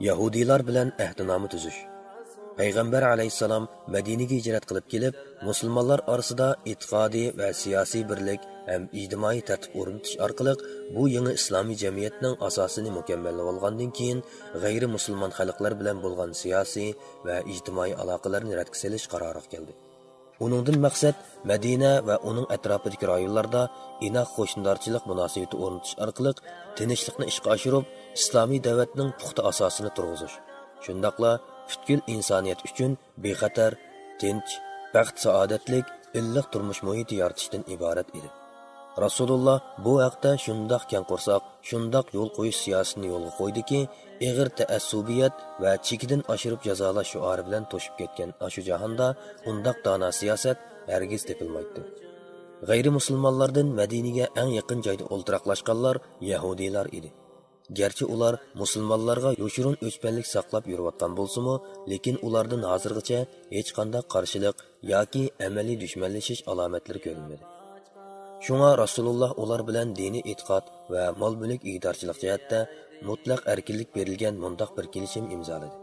Yahudiylar bilan ahdnoma tuzish. Payg'ambar alayhissalom Madinaga hijrat qilib kelib, musulmonlar orasida e'tiqodiy va siyosiy birlik ham ijtimoiy tartib o'rnatish orqali bu yangi islomiy jamiyatning asosini mukammallab olgandan keyin g'ayri musulmon xalqlar bilan bo'lgan siyosiy va ijtimoiy aloqalarni rad qilish qaroriga keldi. Uningdan maqsad Madina va uning atrofidagi rayonlarda inoq qo'shnilarchilik munosabati o'rnatish orqali tinchlikni ishga oshirib, islomiy davlatning puxta asosini turg'izish. Shundaqla butkul insoniyat uchun bexatar, tinch, baxt saodatlik, illiq turmush muhiti yaratishdan iborat edi. Rasululloh bu haqda shundoq keng qursoq, shundoq yo'l qo'yish siyosatini yo'lga qo'ydiki, ig'ir ta'assubiyat va chekidan oshirib jazolash shuari bilan to'shib ketgan shu jahonda undoq dono siyosat hargiz topilmaydi. G'ayri musulmonlardan Madinaga eng yaqin joyda o'ltiraqlashganlar Yahudiylar edi. Gerçi ular musulmonlarga yo'shirun o'chpanlik saqlab yurayotgan bo'lsa-mu, lekin ulardan hozirgacha hech qanday qarshilik yoki amaliy dushmanlashish alomatlari ko'rinmadi. Shunga Rasululloh ular bilan diniy e'tiqod va mol-mulk ig'dorchilik jihatda mutlaq erkinlik berilgan mundaq bir kelishim imzoladi.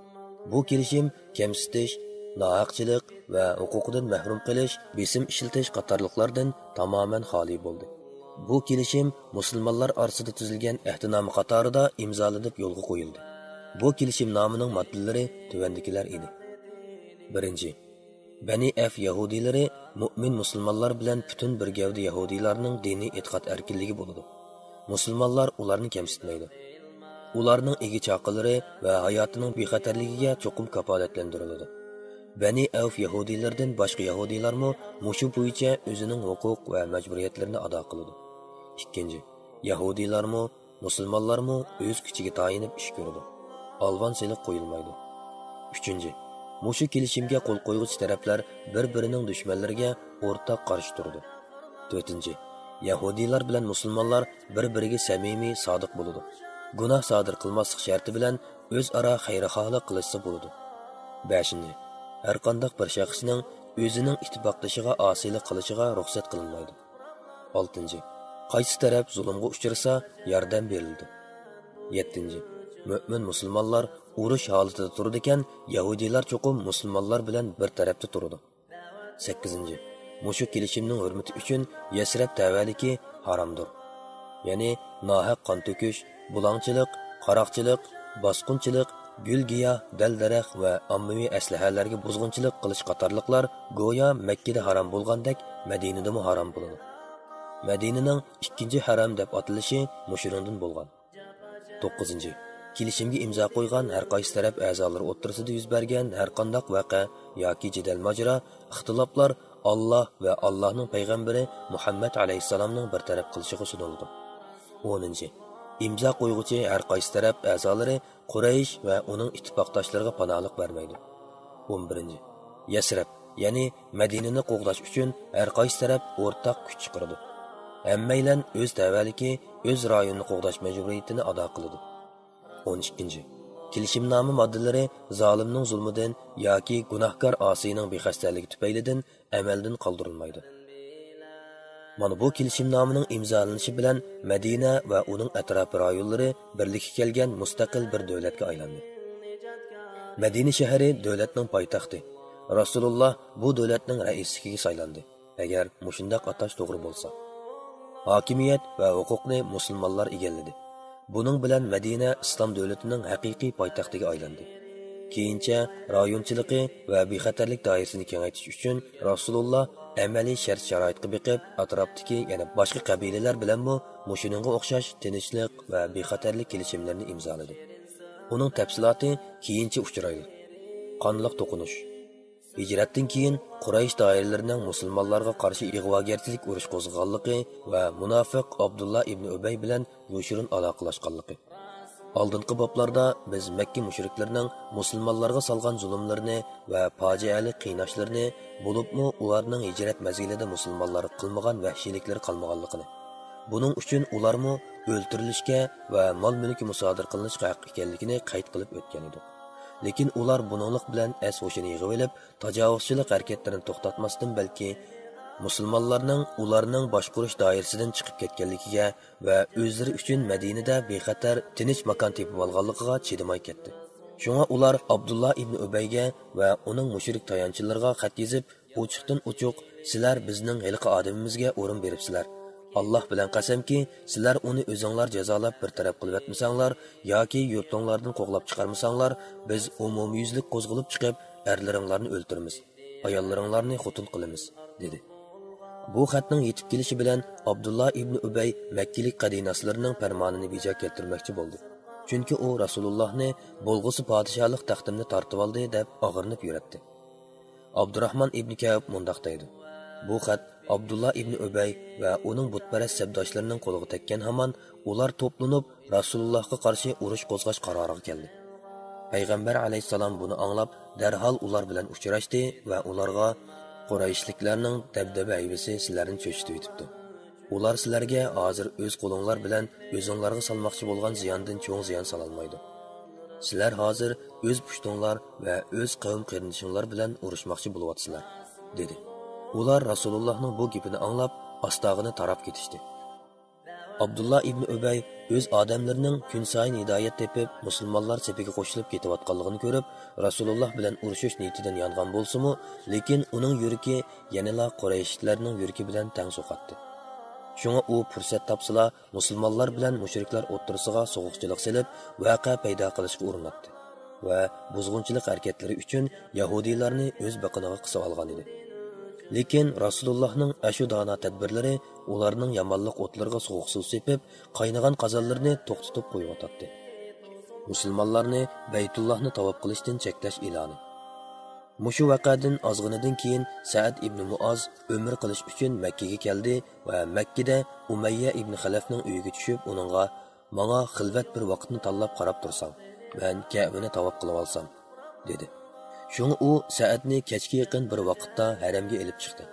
Bu kelishim kamsitish, nohaqchilik va huquqidan mahrum qilish, besim ishiltish qatorliqlardan tamoman xoli bo'ldi. Bu kelishim musulmonlar orasida tuzilgan ahdnoma qatorida imzolanib yo'lga qo'yildi. Bu kelishim nomining moddalari tuvandikilar edi. 1. Bani Af Yahudiylari mu'min musulmonlar bilan butun bir gavda Yahudiylarning diniy e'tiqod erkinligi bo'ladi. Musulmonlar ularni kamsitmaydi. Ularning egi chaqilari va hayotining bexatarligiga cho'qim kafolatlantiriladi. Bani Af Yahudiylardan boshqa Yahudiylarmi mushu bo'yicha o'zining huquq va majburiyatlarini ado qiladi. 2. Yahudiylarmi, musulmonlarmi o'z kuchiga tayinib ish ko'radi. Alvan seliq qo'yilmaydi. 3. Mushu kelishimga qo'l qo'yuvchi taraflar bir-birining dushmanlariga o'rtaq qarshi turdi. 4. Yahudiylar bilan musulmonlar bir-biriga samimiy, sodiq bo'ladi. Gunoh sodir qilmaslik sharti bilan o'zaro xayrixohlik qilishsa bo'ladi. 5. Har qanday bir shaxsning o'zining ittifoqdoshiga osiylik qilishiga ruxsat qilinmaydi. 6. Qaysi taraf zulmga uchrasa yordam berildi. 7. Mo'min musulmonlar urush holatida turdi ekan, Yahudiylar cho'qim musulmonlar bilan bir tarafda turdi. 8. Mushu kelishimning hurmati uchun Yasrab tavaliki haromdir. Ya'ni nohaq qon to'kish, bulangchilik, qaroqchilik, bosqinchilik, gul-giyoh, dal-daraxt va ommaviy aslahalarga buzg'unchilik qilish qatorliqlar go'yo Makkada harom bo'lgandek Madinada ham harom bo'ladi. Madinaning ikkinchi haram deb atalishi mushundan bo'lgan. 9. Kelishimga imzo qo'ygan har qaysi taraf a'zolari o'rtasida yuz bergan har qanday voqea yoki jidal majra, ixtiloflar Alloh va Allohning payg'ambari Muhammad alayhisalomning bir taraf qilishiga sunildi. 10. İmza qo'yguchi har qaysi taraf a'zolari Quraysh va uning ittifoqdoshlariga panohlik bermaydi. 11. Yasrab, ya'ni Madinani qo'g'dash uchun har qaysi taraf o'rtaq kuch chiqardi. Hammaylan o'z tavalliki, o'z rayonini qo'g'dash majburiyatini ado qiladi. 12. Kelishimnoma moddalari zolimning zulmidan yoki gunohkor osiyning bexastaligi tufaylidan amaldan qoldirilmaydi. Mana bu kelishimnomining imzolanishi bilan Madina va uning atrof rayonlari birlikka kelgan mustaqil bir davlatga aylandi. Madina shahri davlatning poytaxti. Rasululloh bu davlatning raisligiga saylandi. Agar mushundaq atash to'g'ri bo'lsa, hokimiyat va huquqni musulmonlar egalladi. Buning bilan Madina islom davlatining haqiqiy poytaxtiga aylandi. Keyincha rayonchiligi va bexatarlik doirasini kengaytirish uchun Rasululloh amaliy shart-sharoitga beqib, atrofdagi yana boshqa qabilalar bilanmi mushuninga o'xshash tinchlik va bexatarlik kelishimlarini imzoladi. Uning tafsiloti keyincha uchraydi. Qonliq to'qinish. Hijratdan keyin Quraysh doiralarining musulmonlarga qarshi ig'vogarchilik urush qo'zg'aganligi va munofiq Abdullah ibn Ubay bilan yo'shirin aloqalashganligi. Oldingi boblarda biz Makka mushriklarining musulmonlarga solgan zulmlarini va fojiali qiynashlarini, bo'libmi ularning hijrat mazgilida musulmonlar qilmagan vahshiyliklari qolmaganligini, buning uchun ularmi o'ltirilishga va mol-mulki musodir qilinishga haq ekanligini qayd qilib o'tgan edi. Lekin ular buninglik bilan as-ho'shini yig'ib olib, tajovuzchilik harakatlarini to'xtatmasdan balki musulmonlarning ularning boshqarish doirasidan chiqib ketganligiga va o'zlari uchun Madinada bexatar, tinch makon tepib olganligiga chidamay ketdi. Shunga ular Abdullah ibn Ubayga va uning mushrik tayanchilarga xat yozib, ochiqdan ochiq sizlar bizning hilqi odamimizga o'rin beribsizlar. Allah bilan qasamki, sizlar uni o'zinglar jazolab bir taraf qilib etmasanglar yoki yurtinglardan qo'g'lab chiqarmasanglar, biz umumyuzlik qo'zg'alib chiqib, erlaringlarni o'ltiramiz, ayollaringlarni xotun qilamiz, dedi. Bu xatning yetib kelishi bilan Abdullah ibn Ubay Makkalik qadinaslarning farmonini bejo keltirmoqchi bo'ldi. Chunki u Rasulullohni bo'lg'usi podshohlik taxtimni tortib oldi deb og'irnib yuratdi. Abdurrahman ibn Ka'b mundoq deydi. Bu xat Abdullah ibn Ubay va uning butparast sabdoshlarining qo'liga tekkan hamon ular to'planib Rasulullohga qarshi urush qo'zg'ash qaroriga keldi. Payg'ambar alayhisalom buni anglab, darhol ular bilan uchrashdi va ularga Qurayshliklarning dabdaba aybisi sizlarni cho'chitib o'tibdi. Ular sizlarga hozir o'z qo'linglar bilan o'zinglarga salmoqchi bo'lgan ziyondan cho'ng ziyon sololmaydi. Sizlar hozir o'z pushtinglar va o'z qavm qarindishinglar bilan urushmoqchi bo'lyapsizlar, dedi. Ular Rasulullohning bu gapini anglab, ostog'ini tarab ketishdi. Abdullah ibn Ubay o'z odamlarining kun sayin hidoyat tepib, musulmonlar sepiga qo'shilib ketayotganligini ko'rib, Rasululloh bilan urushish niyatidan yongan bo'lsa-mu, lekin uning yuragi yanada Qurayshlarning yuragi bilan teng so'qatdi. Shunga u fursat topsala, musulmonlar bilan mushriklar o'rtasiga so'g'uqchilik silib, voqea paydo qilishga urinadi va buzg'unchilik harakatlari uchun yahudiylarni o'z biqiniga qisib olgan edi. Lekin Rasulullohning ashu dona tadbirlari ularning yomonlik o'tlariga so'g'uq suv sepib, qaynagan qozonlarni to'xtatib qo'yib musulmonlarni Baytullohni tavob qilishdan cheklash e'loni. Mushu vaqadan ozg'inidan keyin Sa'd ibn Muoz umr qilish uchun Makkaga keldi va Makkada Umayya ibn Xalafning uyiga tushib, uningga "Menga xilvat bir vaqtni tanlab qarab tursam, men Ka'bani tavob qilib olsam", dedi. Shunga u Sa'dni kechga yaqin bir vaqtda haramga elib chiqdi.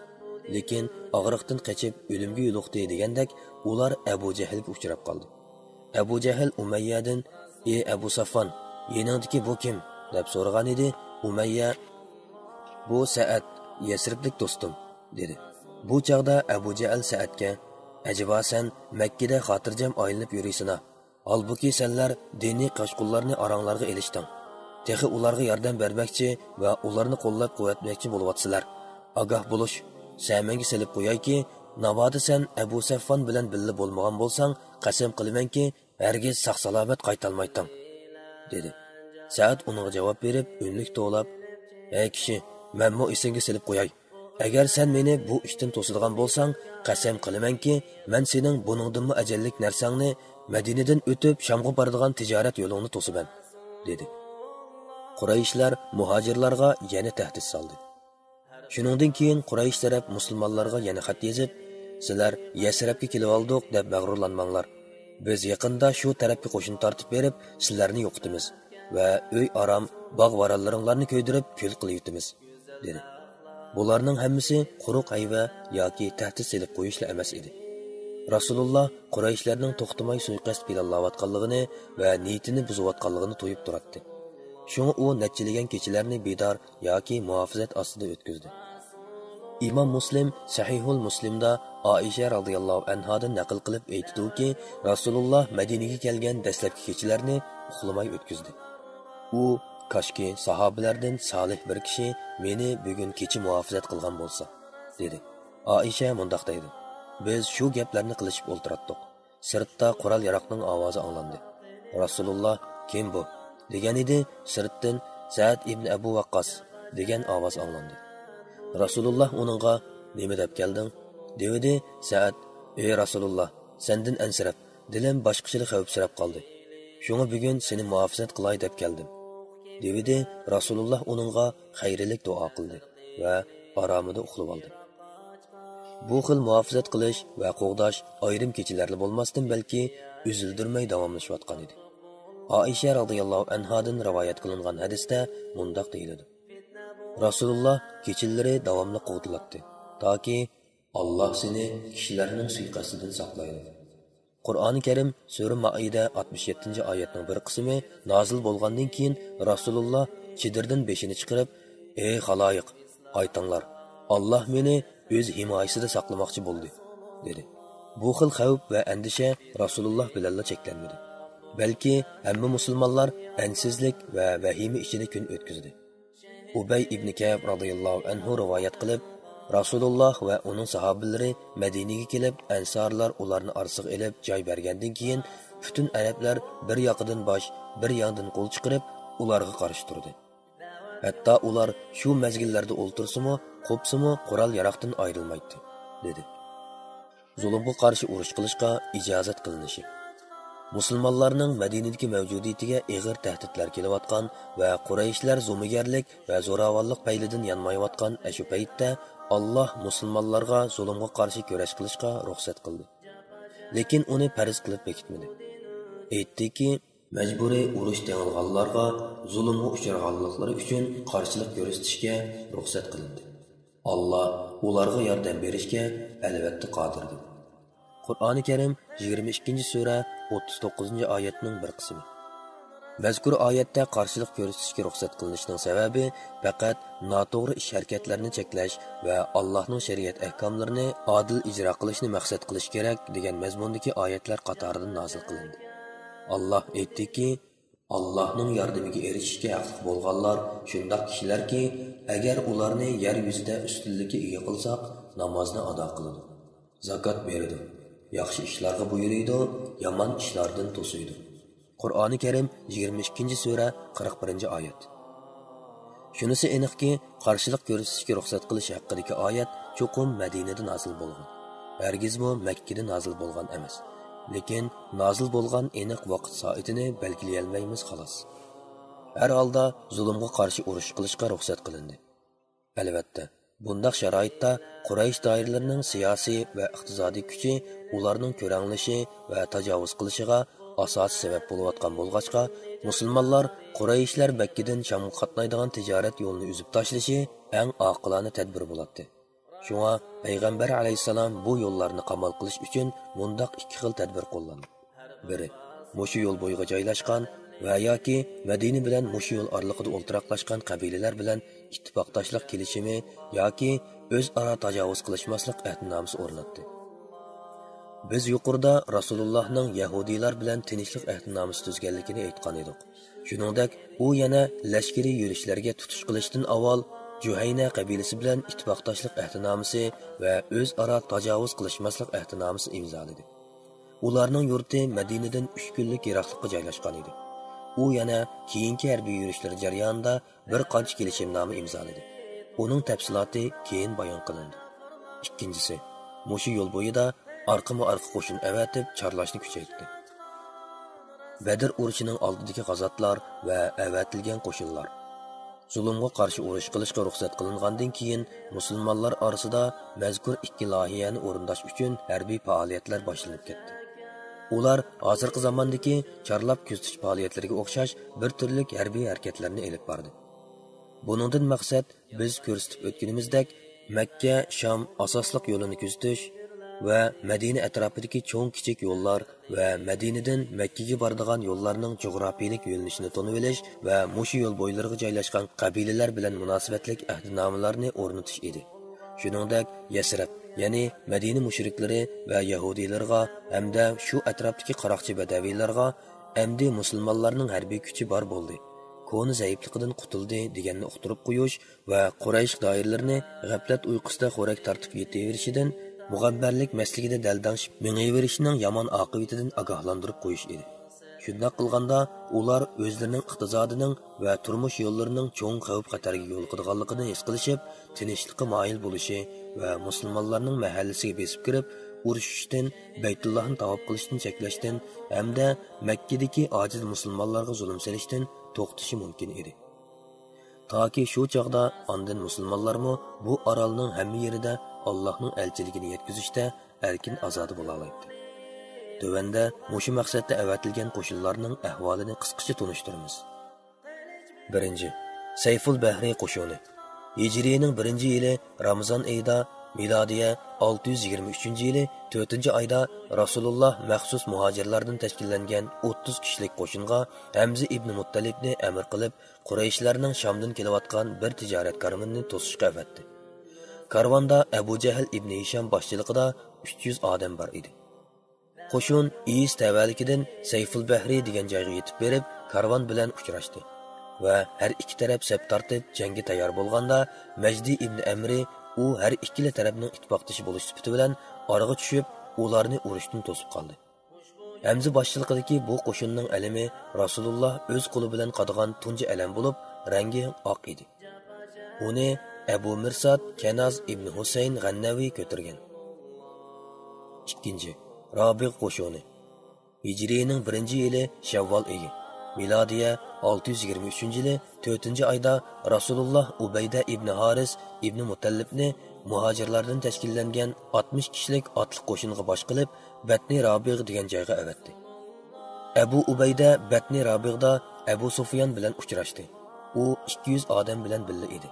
Lekin og'riqdan qochib o'limga yo'liqdi degandek, ular Abu Jahlga uchrab qoldi. Abu Jahl Umayyadan "Ey Abu Safon, yeningdagi bu kim?" deb so'ragan edi. Umayya "Bu Sa'd, Yasriblik do'stim", dedi. Bu chaqda Abu Jahl Sa'dga "Ajaba sen Makkada xotirjam aylanib yurysina. Halbuki senlar diniy qashqullarni aranglarga elishding. Texi ularga yordam bermoqchi va ularni qo'llab quvvatmoqchi bo'lyapsizlar. Ogoh bo'lish, samenga silib qo'yayki, navoda sen Abu Safon bilan billa bo'lmagan bo'lsang, qasam qilamanki, hargiz sog'-salomat qaytolmaysan", dedi. Sa'd unga javob berib, o'nlik to'lab, "Ey kishi, menmo esingga silib qo'yay. Agar sen meni bu ishdan to'sadigan bo'lsang, qasam qilamanki, men sening buningdanmi ajallik narsangni Madinadan o'tib Shamga boradigan tijorat yo'lini to'siban", dedi. Qurayshlar muhojirlarga yana tahdid soldi. Shuningdan keyin Quraysh taraf musulmonlarga yana xat yozib, "Sizlar Yasribga kelib oldik deb mag'rurlanmanglar. Biz yaqinda shu tarafga qo'shin tortib berib, sizlarni yo'qitamiz va uy aram, bog' varalaringlarni ko'ydirib, kul qilib yutamiz", dedi. Bularning hammasi quruq hayva yoki tahdid silib qo'yishlar emas edi. Rasululloh Qurayshlarning to'xtamay suiqasd planlayotganligini va niyatini buzayotganligini to'yib turardi. Shunga u nechilagan kechalarni bedor yoki muhofazat ostida o'tkazdi. Imom Muslim Sahihul Muslimda Oisha radhiyallohu anhadan naql qilib aytdiki, Rasululloh Madinaga kelgan dastlabki kechalarni uxlamay o'tkazdi. U "Koshki sahobalardan solih bir kishi meni bugun kecha muhofazat qilgan bo'lsa", dedi. Oisha mundoq deydi: "Biz shu gaplarni qilishib o'ltiratdik. Sirtda qurol-yaroqning ovozi anglandi. Rasululloh "Kim bu?" degan edi. Sirtdan Sa'd ibn Abu Waqqas degan ovoz anglandi. Rasululloh uningga "Nima deb kelding?" dedi. Sa'd "Ey Rasululloh, sendan ansirab, dilim boshqachilik xavfsirab qoldi. Shunga bugun seni muhofazat qilay deb keldim", dedi. Rasululloh uningga xayrlik duo qildi va oromida uxlab oldi. Bu xil muhofazat qilish va qo'g'dash ayrim kechalarda bo'lmasdan balki uzildirmay davomlashayotgan edi. Oisha radhiyallohu anhadan rivoyat qilingan hadisda mundoq deyiladi: Rasululloh kechalari davomli qo'g'dilatdi, toki Alloh seni kishilarning suiqasdidan saqlaydi. Qur'oni Karim Sura Maida 67-oyatning bir qismi nozil bo'lgandan keyin Rasululloh chidirdan beshini chiqarib, "Ey xaloyiq, aytinglar, Alloh meni o'z himoyasida saqlamoqchi bo'ldi", dedi. Bu xil xavf va andisha Rasululloh bilan cheklanmadi. balki hamma musulmonlar ansizlik va vahima ichida kun o'tkazdi. Ubay ibn Ka'b radhiyallohu anhu rivoyat qilib, Rasululloh va uning sahobalari Madinaga kelib, ansorlar ularni orsiga elib joy bergandan keyin butun arablar bir yoqidan bosh, bir yoqdan qo'l chiqarib, ularga qarshi turdi. Hatto ular shu mezgillarda o'ltirsimi, qo'psimi qurol yaroqdan ayrilmaydi, dedi. Zulmga qarshi urush qilishga ijozat qilinishi. Musulmonlarning Madinadagi mavjudiyatiga og'ir tahdidlar kelayotgan va Qurayshlar zo'migarlik va zo'ravonlik paylidan yanmayotgan shu paytda Alloh musulmonlarga zulmga qarshi kurash qilishga ruxsat qildi. Lekin uni farz qilib bekitmadi. Aytdiki, majburiy urush tengilganlarga zulmga uchraganliklari uchun qarshilik ko'rsatishga ruxsat qilindi. Alloh ularga yordam berishga albatta qodirdir. Qur'oni Karim 22-sura 39-oyatning bir qismi. Mazkur oyatda qarshilik ko'rsatishga ruxsat qilinishining sababi faqat noto'g'ri ish harakatlarini cheklash va Allohning shariat ahkomlarini adil ijro qilishni maqsad qilish kerak degan mazmundagi oyatlar qatoridan nozil qilindi. Alloh aytdiki, Allohning yordamiga erishishga haqli bo'lganlar shunday kishilarki, agar ularni yer yuzida ustunlikka ega qilsak, namozni ado qiladi, zakot beradi, yaxshi ishlarga buyuriydi, yomon ishlardan to'siydi. Qur'oni Karim 22-sura 41-oyat. Shunisi aniqki, qarshilik ko'rsatishga ruxsat qilish haqidagi oyat cho'qim Madinada nozil bo'lgan. Hargizmi Makkada nozil bo'lgan emas. Lekin nozil bo'lgan aniq vaqt soatini belgilay olmaymiz xolos. Har holda zulmga qarshi urush qilishga ruxsat qilindi. Albatta, bundaq sharoitda Quraysh doiralarining siyosiy va iqtisodiy kuchi ularning ko'ranglishi va tajovuz qilishiga asos sabab bo'layotgan bo'lg'achqa, musulmonlar Qurayshlar Makkadan Shamga qatnaydigan tijorat yo'lini uzib tashlashi eng oqilona tadbir bo'ladi. Shunga Payg'ambar alayhisalom bu yo'llarni qamal qilish uchun mundaq ikki xil tadbir qo'llandi. Biri, mushu yo'l bo'yiga joylashgan va yoki Madina bilan mushu yo'l oraliqida o'ltiraqlashgan qabilalar bilan ittifoqdoshlik kelishimi yoki o'zaro tajovuz qilishmaslik ahdnomasi o'rnatdi. Biz yuqorida Rasulullohning Yahudiylar bilan tinchlik ahdnomasi tuzganligini aytgan edik. Shuningdek, u yana lashkariy yurishlarga tutish qilishdan avval Juhayna qabilasi bilan ittifoqdoshlik ahdnomasi va o'zaro tajovuz qilishmaslik ahdnomasi imzoladi. Ularning yurti Madinadan 3 kunlik yiroqlikda joylashgan edi. U yana keyingi harbiy yurishlar jarayonida bir qancha kelishimnoma imzoladi. Uning tafsiloti keyin bayon qilindi. Ikkinchisi, mushu yo'l bo'yida orqama-orqa qo'shin avatib chorlashni kuchaytirdi. Badr urushining oldidagi g'azotlar va avatilgan qo'shinlar zulmga qarshi urush qilishga ruxsat qilingandan keyin musulmonlar orasida mazkur ikki loyihani o'rindash uchun harbiy faoliyatlar boshlanib ketdi. Ular hozirgi zamondagi chorlab kuzatish faoliyatlariga o'xshash bir turlik harbiy harakatlarni elib bordi. Buningdan maqsad biz ko'rsatib o'tganimizdek Makka Sham asosliq yo'lini kuzatish va Madina atrofidagi cho'ng kichik yo'llar va Madinadan Makkaga boradigan yo'llarning jo'grafiylik yo'nalishini tanib olish va mushu yo'l bo'ylariga joylashgan qabilalar bilan munosabatlik ahdnomalarni o'rnatish edi. Shuningdek, Yasrib, ya'ni Madina mushriklari va yahudiylarga hamda shu atrofdagi qaroqchi badaviylarga endi musulmonlarning harbiy kuchi bor bo'ldi, koni zaifligidan qutuldi deganni uqtirib qo'yish va Quraysh doiralarini g'aflat uyqusida xo'rak tortib yetaverishidan mug'abbarlik masligida daldangshib mengayverishning yomon oqibatidan ogohlantirib qo'yish edi. Shunday qilganda ular o'zlarining iqtisodining va turmush yo'llarining cho'ng xavf-xatarga yo'liqadiganligini his qilishib, tinchlikka moyil bo'lishi va musulmonlarning mahallasiga besib kirib, urushishdan, Baytullohni tavob qilishdan cheklashdan hamda Makkadagi ojiz musulmonlarga zulm silishdan to'xtashi mumkin edi. Toki shu chaqda ondan musulmonlarmi bu orolning hamma yerida Allohning elchiligini yetkazishda erkin azodi bo'la oladi. Tövəndə mushu maqsadda avatilgan qo'shinlarning ahvolini qisqacha tunishtiramiz. 1. Sayful Bahri qo'shini. Hijriyaning 1-yili Ramazon oyida, milodiya 623-yili 4-oyda Rasululloh maxsus muhojirlardan tashkillangan 30 kishilik qo'shinga Hamza ibn Muttalibni amr qilib, Qurayshlarning Shamdan kelayotgan bir tijorat karvonini to'sishga avatdi. Karvonda Abu Jahl ibn Hisham boshchiligida 300 odam bor edi. Qo'shin Is tavalikidan Sayful Bahri degan joyga yetib berib, karvon bilan uchrashdi va har ikki taraf saf tortib jangga tayyor bo'lganda, Majdi ibn Amri u har ikkala tarafning ittifoqdoshi bo'lish sifati bilan oraga tushib, ularni urushdan to'sib qoldi. Hamza boshchiligidagi bu qo'shinning alimi Rasululloh o'z qo'li bilan qadag'an tunji alam bo'lib, rangi oq edi. Uni Abu Mirsad Kanaz ibn Husayn G'annaviy ko'targan. Ikkinchi, Rabiq qo'shini. Hijriyaning 1-yili Shavvol oyi. Milodiya 623-yili 4-oyda Rasululloh Ubayda ibn Haris ibn Mutallibni muhojirlardan tashkillangan 60 kishilik otliq qo'shinga bosh qilib, Batni Rabiq degan joyga avatdi. Abu Ubayda Batni Rabiqda Abu Sufyan bilan uchrashdi. U 200 odam bilan birga edi.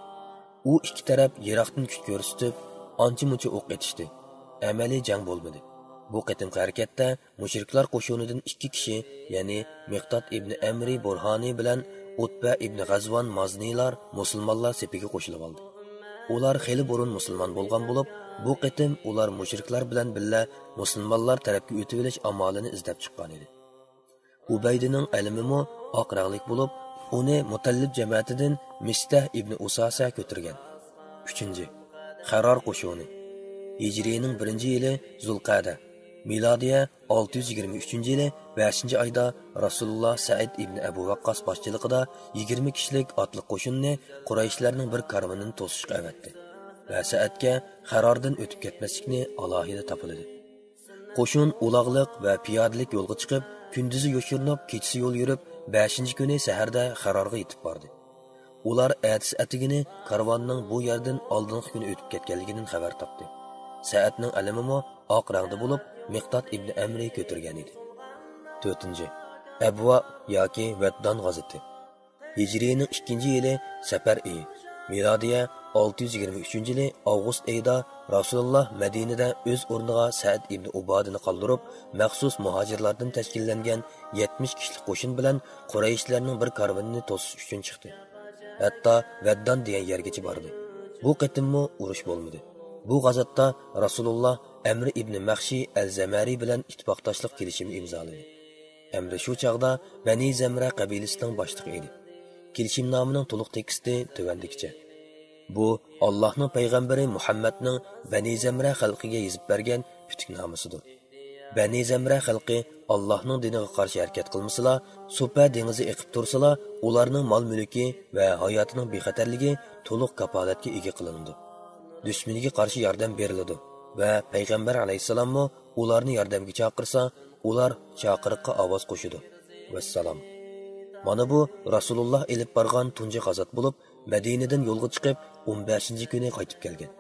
U ikki taraf yiroqdan kuch ko'rsatib, ancha-muncha o'q etishdi. Amaliy jang bo'lmadi. Bu qatimqi harakatda mushriklar qo'shinidan 2 kishi, ya'ni Miqdod ibn Amri Burhani bilan Utba ibn G'azvan Mazniylar musulmonlar sepiga qo'shilib oldi. Ular xeli burun musulmon bo'lgan bo'lib, bu qatim ular mushriklar bilan birga musulmonlar tarafga o'tib olish amalini izlab chiqqan edi. Ubaydining alimi oq ranglik bo'lib, uni Mutallib jamoatidan Mistah ibn Usasa ko'targan. 3. Qaror qo'shini. Hijriyaning 1-yili Zulqa'da, milodiya 623-yili 5-oyda Rasululloh Sa'id ibn Abu Waqqas boshchiligida 20 kishilik otliq qo'shinni Qurayshlarning bir karvonini to'sishga avatdi va Sa'idga Qarordan o'tib ketmaslikni alohida topildi. Qo'shin uloqliq va piyodalik yo'lga chiqib, kunduzi yo'shirinib, kechasi yo'l yurib, 5-kuni saharda Qarorga yetib bordi. Ular ertasi atigini karvonning bu yerdan oldingi kuni o'tib ketganligidan xabar topdi. Sa'idning alimi oq rangda bo'lib, Miqdod ibn Amri ko'targan edi. 4. Abva yoki Vaddan g'azoti. Hijriyaning 2-yili Safar oyi. Milodiya 623-yili avgust oyida Rasululloh Madinada o'z o'rniga Sa'id ibn Ubadini qoldirib, maxsus muhojirlardan tashkillangan 70 kishilik qo'shin bilan Qurayshlarning bir karvonini to'sish uchun chiqdi. Hatto Vaddan degan yergacha bordi. Bu qatimmi urush bo'lmadi. Bu g'azotda Rasululloh Amr ibn Maxshi al-Zamari bilan ittifoqdoshlik kelishimi imzoladi. Amr shu chaqda Bani Zamra qabilasining boshlig'i edi. Kelishimnomining to'liq teksti tuvandikicha. Bu Allohning payg'ambari Muhammadning Bani Zamra xalqiga yozib bergan putuknomasidir. Bani Zamra xalqi Allohning diniga qarshi harakat qilmasalar, Supa dengizi eqib tursalar, ularning mol-mulki va hayotining bexatarligi to'liq kapolatga ega qilindi. Dushmaniga qarshi yordam beriladi va payg'ambar alayhisalommo ularni yordamga chaqirsa, ular chaqiriqqa ovoz qo'shidi. Vassalom. Mana bu Rasululloh elib borgan tunji g'azot bo'lib, Madinadan yo'lga chiqib 15-kuni qaytib kelgan.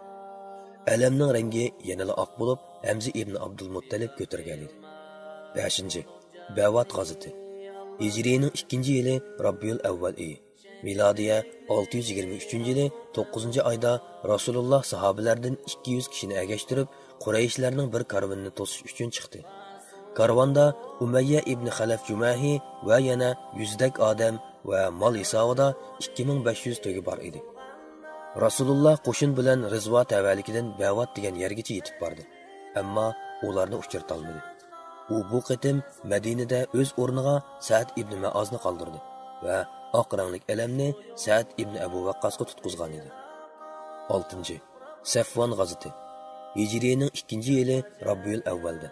Alamning rangi yanada oq bo'lib, Hamza ibn Abdul Muttalib ko'targan edi. 5. Bavat g'azoti. Hijriyaning 2-yili Rabiul Avval oyi. Milodiya 623-yili 9-oyda Rasululloh sahobalardan 200 kishini agashtirib, Qurayshlarning bir karvonini to'sish uchun chiqdi. Karvonda Umayya ibn Xalaf Jumahi va yana 100dak odam va mol hisobida 2500 to'gi bor edi. Rasululloh qo'shin bilan Rizva tavallikidan Bavat degan yergacha yetib bordi. Ammo ularni uchirta olmadi. U bu qatim Madinada o'z o'rniga Sa'd ibn Muozni qoldirdi va oq ranglik alamni Sa'd ibn Abu Waqqasga tutqizgan edi. 6. Safvon g'azoti. Hijriyaning 2-yili Rabiul Avvalda.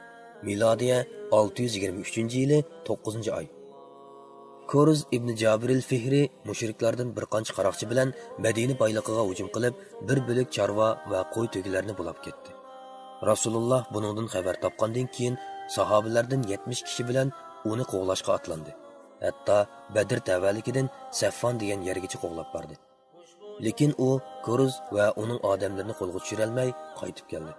Milodiya 623-yili 9-oy. Koruz ibn Jabir al-Fihri mushriklardan bir qancha qaroqchi bilan Madina boyligiga hujum qilib, bir bo'lik chorva va qo'y to'gilarini bulab ketdi. Rasululloh buningdan xabar topgandan keyin sahobalardan 70 kishi bilan uni qo'g'lashga otlandi. Hatto Badr tavallikidan Saffon degan yergacha qo'g'lab bordi. Lekin u Koruz va uning odamlarini qo'lga tushira olmay qaytib keldi.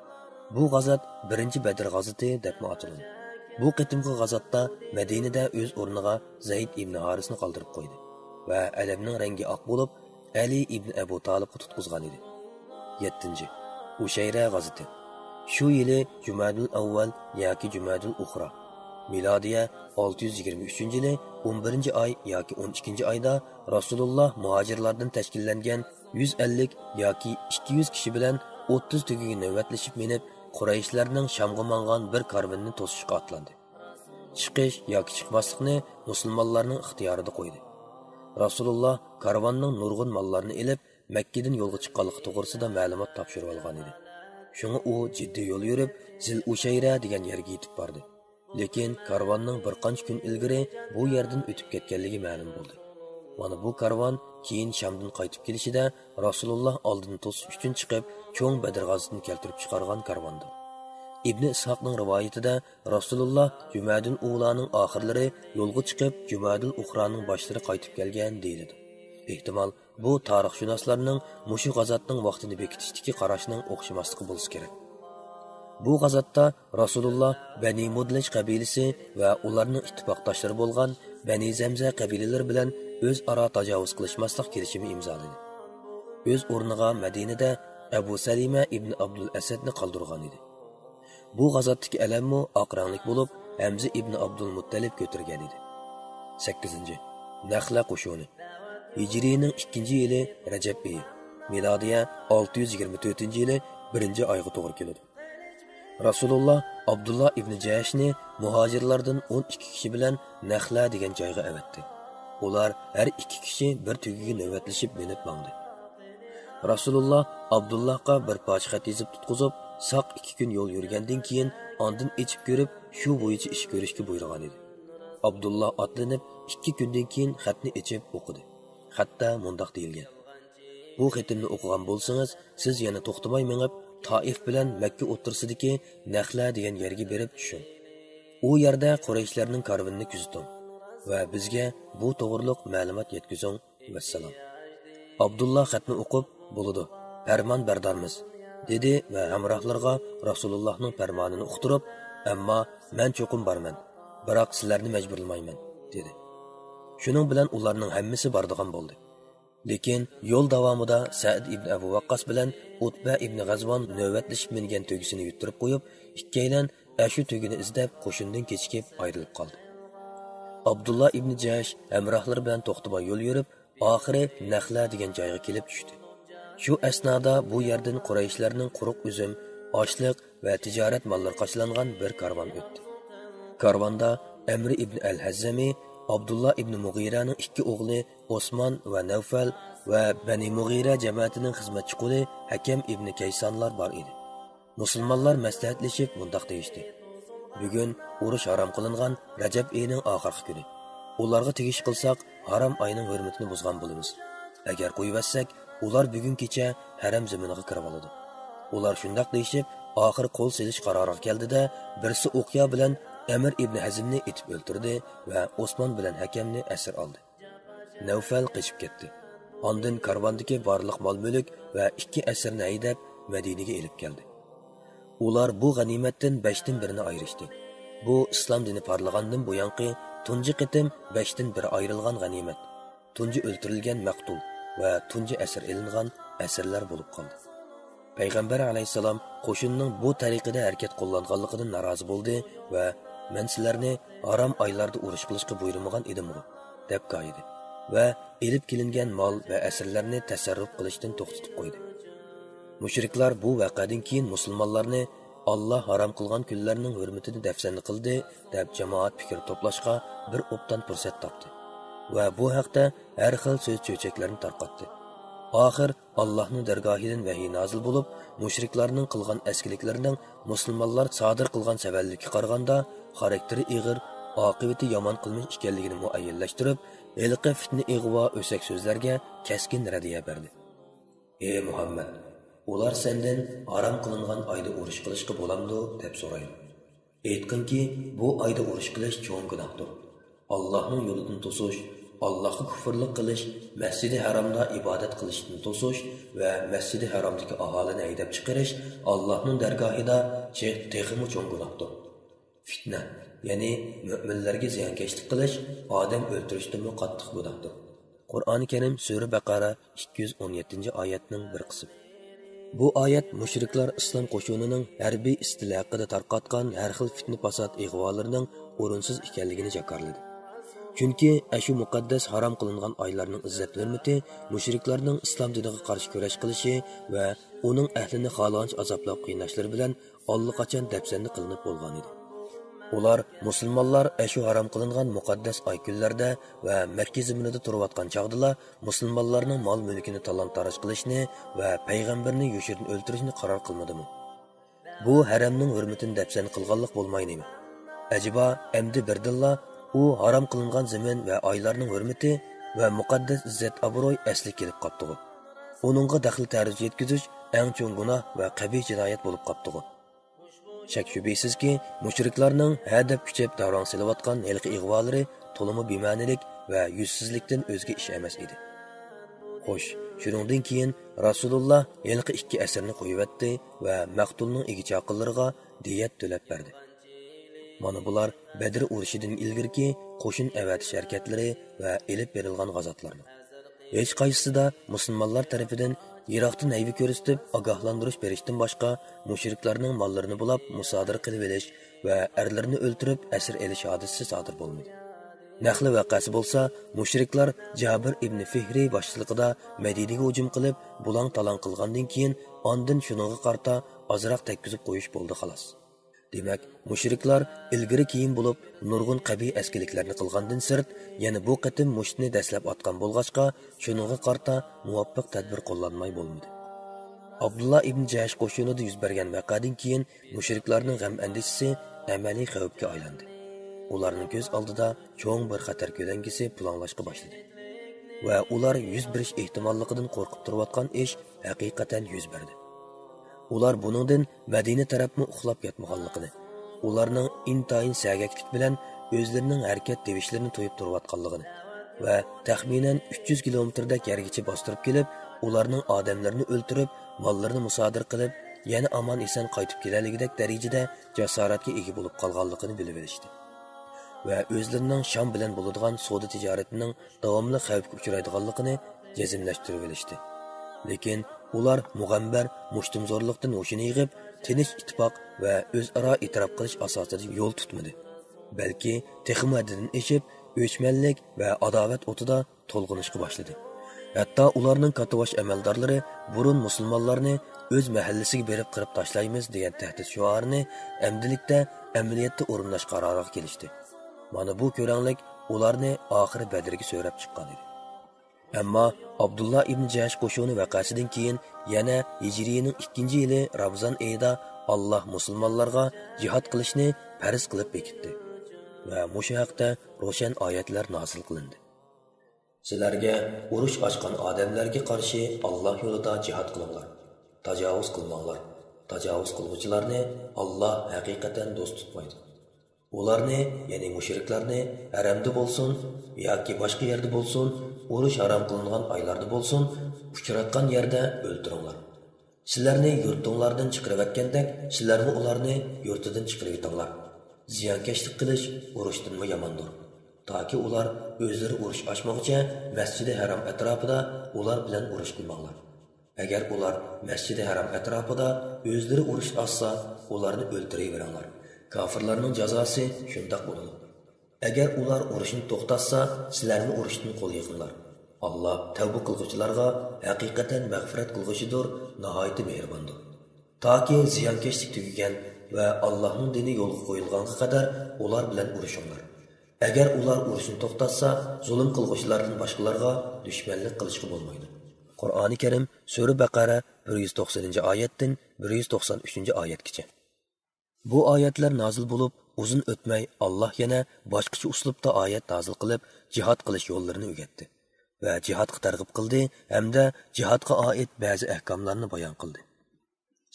Bu g'azot birinchi Badr g'azoti deb ataladi. Bu qitimqi g'azotda Madinada o'z o'rniga Zayd ibn Harisni qoldirib qo'ydi va alamning rangi oq bo'lib, Ali ibn Abu Talibni tutqizgan edi. 7. Ushayra g'azoti. Shu yili Jumadul Avval yoki Jumadul Uxra. Milodiya 623-yili 11-oy yoki 12-oyda Rasululloh muhojirlardan tashkillangan 150 yoki 200 kishi bilan 30 tugiga navbatlashib menib, Qurayshlarning Shamga mangan bir karvanni to'sishga atlandi. Chiqish yoki chiqmaslikni musulmonlarning ixtiyorida qo'ydi. Rasululloh karvanning nurg'un mollarini elib Makkadan yo'lga chiqqanligi to'g'risida ma'lumot topshirib olgan edi. Shunga u jiddiy yo'l yurib, Zil-Ushayra degan yerga yetib bordi. Lekin karvanning bir qancha kun ilgari bu yerdan o'tib ketganligi ma'lum bo'ldi. Mana bu karvan keyin Shamdan qaytib kelishida Rasululloh oldini to'sish uchun chiqib, cho'ng Badr g'azotini keltirib chiqargan karvandir. İbn İshaqning rivoyatida Rasululloh Jumadul Ulaning oxirlari yo'lga chiqib, Jumadul Uxraning boshlari qaytib kelgan deyiladi. Ehtimol bu tarixshunoslarning mushu g'azotning vaqtini bekitishdagi qarashning o'xshamasligi bo'lsa kerak. Bu g'azotda Rasululloh Bani Mudlaj qabilasi va ularning ittifoqdoshlari bo'lgan Bani Zamza qabilalari bilan o'zaro tajovuz qilishmaslik kelishimi imzoladi. O'z o'rniga Madinada Abu Salima ibn Abdul Asadni qoldirgan edi. Bu g'azotdagi alammu oq ranglik bo'lib, Hamza ibn Abdul Muttalib ko'targan edi. 8. Naxla qo'shuni. Hijrining 2-yili Rajab oyi, milodiya 624-yili 1-oyga to'g'ri keladi. Rasululloh Abdullah ibn Jashni muhojirlardan 12 kishi bilan Naxla degan joyga avatdi. Ular har 2 kishi bir tugiga navbatlashib minib mangdi. Rasululloh Abdullahga bir poch xat yozib tutqizib, saq 2 kun yo'l yurgandan keyin ondan ichib ko'rib, shu bo'yicha ish ko'rishga buyurgan edi. Abdullah otlanib 2 kundan keyin xatni ichib o'qidi. Xatda mundaq deyilgan: Bu xatimni o'qigan bo'lsangiz, siz yana to'xtamay mengib Taif bilan Makka o'rtasidagi Naxla degan yerga berib tushing. U yerda Qurayshlarning karvanini kuzating va bizga bu to'g'riliq ma'lumot yetkazing. Vassalom. Abdullah xatni o'qib, "Bo'ladi, farmon bardormiz" dedi va hamrohlarga Rasulullohning farmonini uqtirib, "Ammo men cho'qim borman, biroq sizlarni majburlamayman" dedi. Shuning bilan ularning hammasi bordigan bo'ldi. Lekin yo'l davomida Sa'd ibn Abu Waqqas bilan Utba ibn G'azvon navbatlashib mingan tugisini yuttirib qo'yib, ikkalan ashu tugini izlab qo'shindan kechikib ayrilib qoldi. Abdullah ibn Jash hamrohlari bilan to'xtamay yo'l yurib, oxiri Naxla degan joyga kelib tushdi. Shu asnoda bu yerdan Qurayshlarning quruq uzum, oshliq va tijorat mollari qashlangan bir karvon o'tdi. Karvonda Amr ibn al-Hazzami, Abdullah ibn Mughiraning 2 o'g'li Osman va Nawfal va Bani Mughira jamoatining xizmatchi quli Hakam ibn Kaysonlar bor edi. Musulmonlar maslahatlashib mundaq deyishdi: Bugun urush harom qilingan Rajab oyining oxirgi kuni. Ularga tegish qilsak, harom oyining hurmatini buzgan bo'lamiz. Agar qo'yvasak, ular bugun kecha haram zaminiga kirib oladi. Ular shundoq deyishib, oxir qo'l selish qaroriga keldida, birsi o'qiya bilan Amr ibn Hazmni etib o'ltirdi va Osman bilan Hakamni asir oldi. Nawfal qochib ketdi. Ondan karvondagi barliq mol-mulk va 2 asirni haydab Madinaga elib keldi. Ular bu g'animatdan 5dan birini ayirishdi. Bu islom dini parlagandan buyanqi tunji qitim 5dan biri ayrilgan g'animat, tunji o'ltirilgan maqtul va tunji asir ilingan asirlar bo'lib qoldi. Payg'ambar alayhisalom qo'shinning bu tariqada harakat qo'llanganligidan norozi bo'ldi va "Men sizlarni harom oylarda urush qilishga buyurmagan edim-ku" deb qo'ydi va elib kelingan mol va asirlarni tasarruf qilishdan to'xtatib qo'ydi. Mushriklar bu voqeadan keyin musulmonlarni Alloh harom qilgan kunlarning hurmatini dafsan qildi deb jamoat fikr to'plashga bir o'pdan fursat topdi va bu haqda har xil so'z cho'chaklarni tarqatdi. Oxir Allohning dargohidan vahiy nozil bo'lib, mushriklarning qilgan askiliklarining musulmonlar sodir qilgan savallikka qaraganda xarakteri ig'ir, oqibati yomon qilmish ekanligini muayyanlashtirib, ilqi fitna ig'vo o'sak so'zlarga keskin radiya berdi. "Ey Muhammad, ular sendan harom qilingan oyda urush qilishga bo'lamdi deb so'raydi. Aytqinki, bu oyda urush qilish cho'ng gunohdir. Allohning yo'lidan to'sish, Allohga kufrlik qilish, Masjidi Haromda ibodat qilishni to'sish va Masjidi Haromdagi aholini haydab chiqarish Allohning dargohida texmi cho'ng gunohdir. Fitna, ya'ni mu'minlarga ziyonkashlik qilish, odam o'ltirishdan qattiq gunohdir." Qur'oni Karim Sura Baqara 217-oyatning bir qismi. Bu oyat mushriklar islom qo'shinining harbiy istilo haqida tarqatgan har xil fitna fasod ig'volarining o'rinsiz ekanligini jakarladi. Chunki ashu muqaddas harom qilingan oylarning izzat hurmati mushriklarning islom diniga qarshi kurash qilishi va uning ahlini xohlagancha azoblab qiynashlari bilan allaqachon dafsanni qilinib bo'lgan edi. Ular musulmonlar shu harom qilingan muqaddas oy kunlarda va Makka zaminida turayotgan chog'dala musulmonlarning mol mulkini talon-taroj qilishni va payg'ambarni yoshirin o'ldirishni qaror qilmadimi? Bu haramning hurmatini dafsan qilganlik bo'lmaydimi? Ajiba endi birdilla u harom qilingan zamin va oylarning hurmati va muqaddas izzat obro'y asli kelib qopdi. Uningga daxl tarij yetkazish eng cho'ng gunoh va qabih jinoyat bo'lib qopdi. Shak shubhisizki, mushriklarning hadab kuchab davron silayotgan halqi ig'volari to'limi bema'nilik va yuzsizlikdan o'zga ish emas edi. Xo'sh, shuningdan keyin Rasululloh halqi 2 asrni qo'yibdi va maqtulning egichi aqllariga diyat to'lab berdi. Mana bular Badr urushidan ilgirki qo'shin avatish harakatlari va elib berilgan g'azotlardir. Hech qaysisida musulmonlar tarafidan Iroqdan haybi ko'rsatib ogohlantirish berishdan boshqa mushriklarning mollarini bulab musodir qilib olish va erlarni o'ltirib asir elish hodisasi sodir bo'lmadi. Nahli vaqasi bo'lsa, mushriklar Jabir ibn Fihri boshchiligida Madinaga hujum qilib, bulang-talang qilgandan keyin ondan shuningga qarta ozroq tekkizib qo'yish bo'ldi xolos. Demak, mushriklar ilgari keyin bo'lib nurg'un qabiy askiliklarni qilgandan sirt, yana bu qatim mushtni dastlab otgan bo'lg'achqa, shuningga qarta muvaffaq tadbir qo'llanmay bo'lmadi. Abdullah ibn Jahsh qo'shinida yuz bergan vaqadan keyin mushriklarning g'am andishisi amaliy xavfga aylandi. Ularning ko'z oldida cho'ng bir xatar ko'langisi planlashga boshladi. Va ular yuz berish ehtimolligidan qo'rqib turayotgan ish haqiqatan yuz berdi. Ular buningdan Madina tarafni uxlab yotmaganligini, ularning intayin sagaklik bilan o'zlarining harakat devishlarini to'yib turayotganligini va taxminan 300 kilometrda yergacha bostirib kelib, ularning odamlarini o'ltirib, mollarini musodir qilib, yana omon eson qaytib kelaligidek darajada jasoratga ega bo'lib qolganligini bilib olishdi. Va o'zlarining Sham bilan bo'ladigan savdo tijoratining davomli xavfga uchraydiganligini jazmlashtirib olishdi. Lekin ular mug'ambar mushtumzorlikdan hoshini yig'ib, tinch ittifoq va o'zaro e'tirof qilish asosida yo'l tutmadi. Balki texmadidan eshib, o'chmanlik va adovat o'tida to'lg'inishga boshladi. Hatto ularning katovash amaldorlari burun musulmonlarni o'z mahallasiga berib qirib tashlaymiz degan tahdid shuarini amdilikda amaliyotda o'rinlash qaroriga kelishdi. Mana bu ko'ranglik ularni oxiri Badrga so'rab chiqqan edi. Ammo Abdullah ibn Jahsh qo'shini vaqasidan keyin yana Hijriyaning 2-yili Ramazon oyida Alloh musulmonlarga jihad qilishni farz qilib bekitdi va mushu haqda ro'shan oyatlar nozil qilindi. Sizlarga urush ochgan odamlarga qarshi Alloh yo'lida jihad qilinglar. Tajovuz qilmanglar. Tajovuz qiluvchilarni Alloh haqiqatan do'st tutmaydi. Ularni, ya'ni mushriklarni haramda bo'lsin yoki boshqa yerda bo'lsin, urush harom qilingan oylarda bo'lsin, uchratgan yerda o'ldiringlar. Sizlarni yurtinglardan chiqarib o'tgandek, sizlarni ularni yurtidan chiqarib o'tinglar. Ziyonkashlik qilish urushdan yomondir. Toki ular o'zlari urush ochmoqcha Masjidi Haram atrofida ular bilan urush qilmanglar. Agar ular Masjidi Haram atrofida o'zlari urush ochsa, ularni o'ldiraveringlar. Kafirlarning jazosi shundoq bo'ladi. Agar ular urushni to'xtatsa, sizlarni urushdan qo'l yig'inglar. Alloh tavba qilguvchilarga haqiqatan mag'firat qilg'uchidir, nihoyat mehribondir. Toki ziyonkashlik tugagan va Allohning dini yo'lga qo'yilganga qadar ular bilan urushinglar. Agar ular urushni to'xtatsa, zulm qilguvchilardan boshqalarga dushmanlik qilishga bo'lmaydi. Qur'oni Karim Sura Baqara 190-oyatdan 193-oyatgacha. Bu oyatlar nozil bo'lib, uzun o'tmay Alloh yana boshqacha uslubda oyat nozil qilib, jihad qilish yo'llarini o'rgatdi va jihadga targ'ib qildi hamda jihadga oid ba'zi ahkomlarni bayon qildi.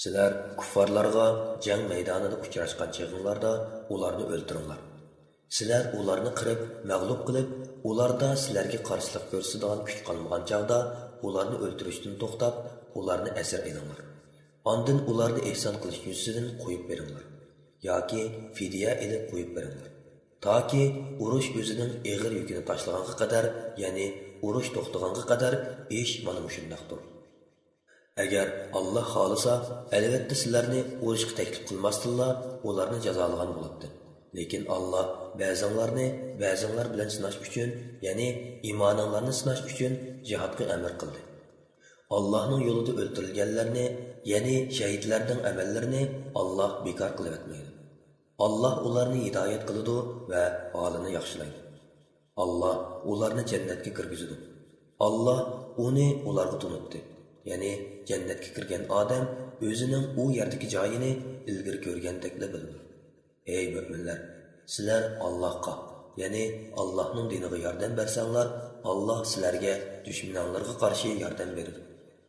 Sizlar kuffarlarga jang maydonida uchrashgan chog'inglarda ularni o'ldiringlar. Sizlar ularni qirib, mag'lub qilib, ularda sizlarga qarshilik ko'rsatadigan kuch qolmagan chog'da ularni o'ldirishdan to'xtab, ularni asir edinglar. Ondan ularni ihson qilish yuzidan qo'yib beringlar. Yoki fidya ilib qo'yib beringlar. Toki urush o'zining eg'ir yukini tashlaganga qadar, ya'ni urush to'xtaganga qadar ish mana shundaqdir. Agar Alloh xolisa, albatta sizlarni urushga taklif qilmasdinla, ularni jazolagan bo'ladi. Lekin Alloh ba'zanlar bilan sinash uchun, ya'ni iymoninglarni sinash uchun jihadga amr qildi. Allohning yo'lida o'ldirilganlarni, ya'ni shahidlarning amallarini Alloh bekor qilib etmaydi. Alloh ularni hidoyat qiladi va holini yaxshilaydi. Alloh ularni jannatga kirgizadi. Alloh uni ularga tunutdi. Ya'ni jannatga kirgan odam o'zining u yerdagi joyini ilgari ko'rgandekla bildi. Ey mu'minlar, sizlar Allohga, ya'ni Allohning diniga yordam bersanglar, Alloh sizlarga dushmanlarga qarshi yordam beradi.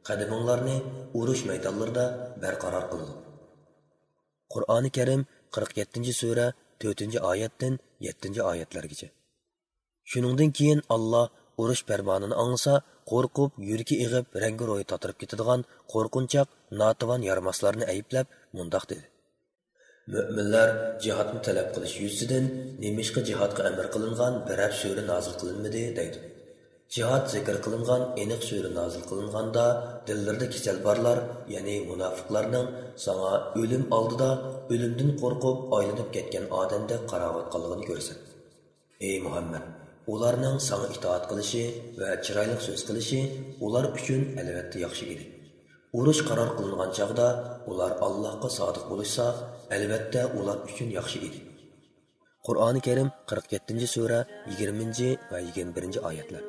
Qadaminglarni urush maydonlarida barqaror qiladi. Qur'oni Karim 47-sura 4-oyatdan 7-oyatlargacha. Shuningdan keyin Alloh urush farmonini anglasa, qo'rqib, yuragi ig'ib, rangi ro'yi tatirib ketadigan qo'rqinchoq, notavan yarmaslarni ayblab mundoq dedi. Mu'minlar jihodni talab qilish yuzidan nemishqa jihodga amr qilingan biror sura nozil qilinmadi deydi. Jihad zikr qilingan aniq sura nozil qilinganda dillarida kasal borlar, ya'ni munofiqlarning sana o'lim oldida o'limdan qo'rqib aylanib ketgan odamdek qarovatqanligini ko'rsin. Ey Muhammad, ularning sana itoat qilishi va chiroyli so'z qilishi ular uchun albatta yaxshi edi. Urush qaror qilingan chaqda ular Allohga sodiq bo'lsa, albatta ular uchun yaxshi edi. Qur'oni Karim 47-sura 20 va 21-oyatlar.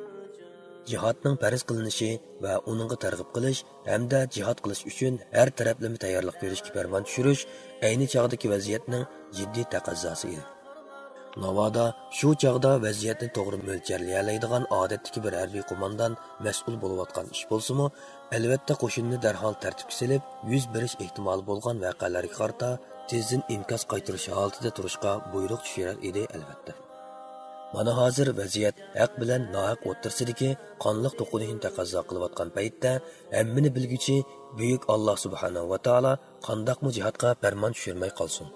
Jihadning farz qilinishi va uningga targ'ib qilish hamda jihad qilish uchun har taraflama tayyorlik ko'rishga farmon tushirish ayni chog'dagi vaziyatning jiddiy taqozosi edi. Navoda shu chog'da vaziyatni to'g'ri mo'ljallay oladigan odatdagi bir harbiy qo'mondan mas'ul bo'layotgan ish bo'lsa-mu, albatta qo'shinni darhol tartibga solib, yuz berish ehtimoli bo'lgan voqealarga qarata tezdan inkos qaytarish holatida turishga buyruq tushirar edi albatta. Mana hozir vaziyat haq bilan nohaq o'rtasidagi qonliq to'qinishni taqozo qilayotgan paytda hammani bilguchi buyuk Alloh subhanahu va taolo qandoqmi jihodga farmon tushirmay qolsin.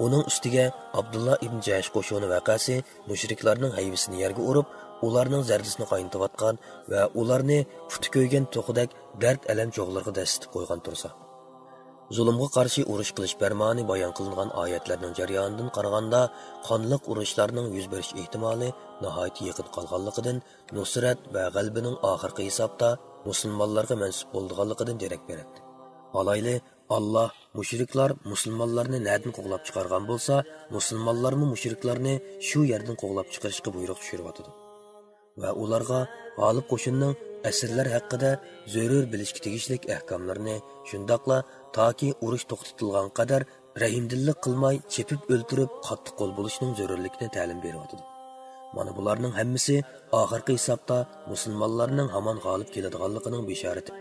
Uning ustiga Abdullah ibn Jahsh qo'shini vaqasi mushriklarning hayvisini yerga urib, ularning zardisini qaynatayotgan va ularni futi ko'ygan to'qidak dard alam cho'g'larga dastib qo'ygan tursa. Zulmga qarshi urush qilish farmoni bayon qilingan oyatlarning jarayonidan qaraganda, qonliq urushlarning yuz berish ehtimoli nihoyat yaqin qolganligidan, nusrat va g'albining oxirgi hisobda musulmonlarga mansub bo'lganligidan darak beradi. Alayli Allah mushriklar musulmonlarni nadin qo'g'lab chiqargan bo'lsa, musulmonlarmi mushriklarni shu yerdan qo'g'lab chiqarishga buyruq tushiribdi. Va ularga g'olib qo'shinning asirlar haqida zarur bilishga tegishli ahkomlarni, shundoqla toki urush to'xtatilgan qadar rahimdillik qilmay, chepib o'ltirib, qattiq qo'l bo'lishning zarurligini ta'lim beribdi. Mana bularning hammasi oxirgi hisobda musulmonlarning hamon g'olib keladiganligining bishorati.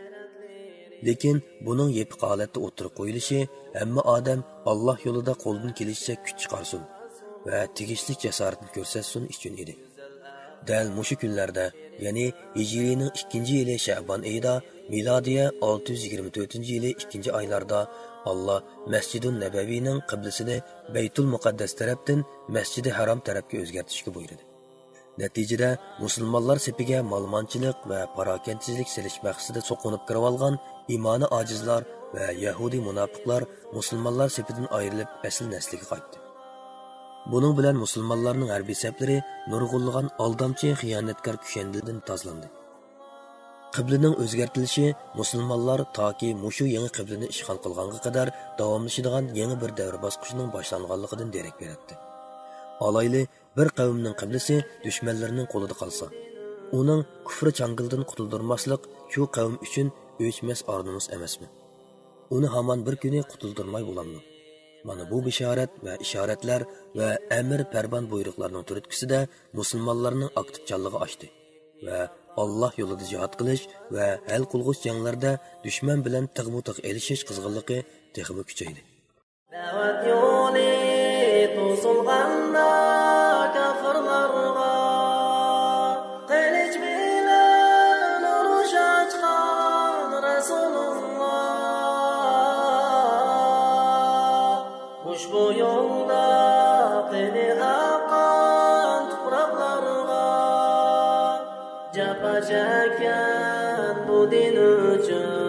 Lekin buning yepiq holatda o'tirib qo'yilishi hamma odam Alloh yo'lida qo'ldan kelishicha kuch chiqarsin va tegishli jasoratni ko'rsatsin uchun edi. Dal mushu kunlarda, ya'ni Hijrining 2-yili Sha'bon oyida, milodiya 624-yili 2-oylarda Alloh Masjidun Nabaviyning qiblasini Baytul Muqaddas tarafdan Masjidi Harom tarafga o'zgartirishga buyurdi. Natijada musulmonlar sepiga malmonchilik va parokandsizlik silish maqsadida so'qinib kirib olgan imoni ojizlar va Yahudi munofiqlar musulmonlar sepidan ayrilib asl nasliga qaytdi. Buning bilan musulmonlarning harbiy saflari nurg'unlagan aldamchi xiyonatkor kushandildan tozalandi. Qiblaning o'zgartilishi musulmonlar toki mushu yangi qiblani ishg'ol qilganga qadar davomlashadigan yangi bir davr bosqichining boshlanganligidan darak beradi. Alayli bir qavmning qiblasi dushmanlarining qo'lida qolsa, uning kufri changildan qutuldirmaslik shu qavm uchun o'chmas orzumiz emasmi? Uni hamon bir kuni qutuldirmay bo'lammi? Mana bu bishorat va ishoratlar va amr farman buyruqlarning turtkisida musulmonlarning aktivchanligi oshdi va Alloh yo'lida jihad qilish va hal qilg'uch janglarda dushman bilan tig'mu-tig' elishish qizg'inligi texmi kuchaydi. Da'vat yo'li to'silganda kafirlarga qilich bilan urush ochgan Rasululloh. Ushbu yo'lda qini haqqan tuproqlarga japa chekkan bu din uchun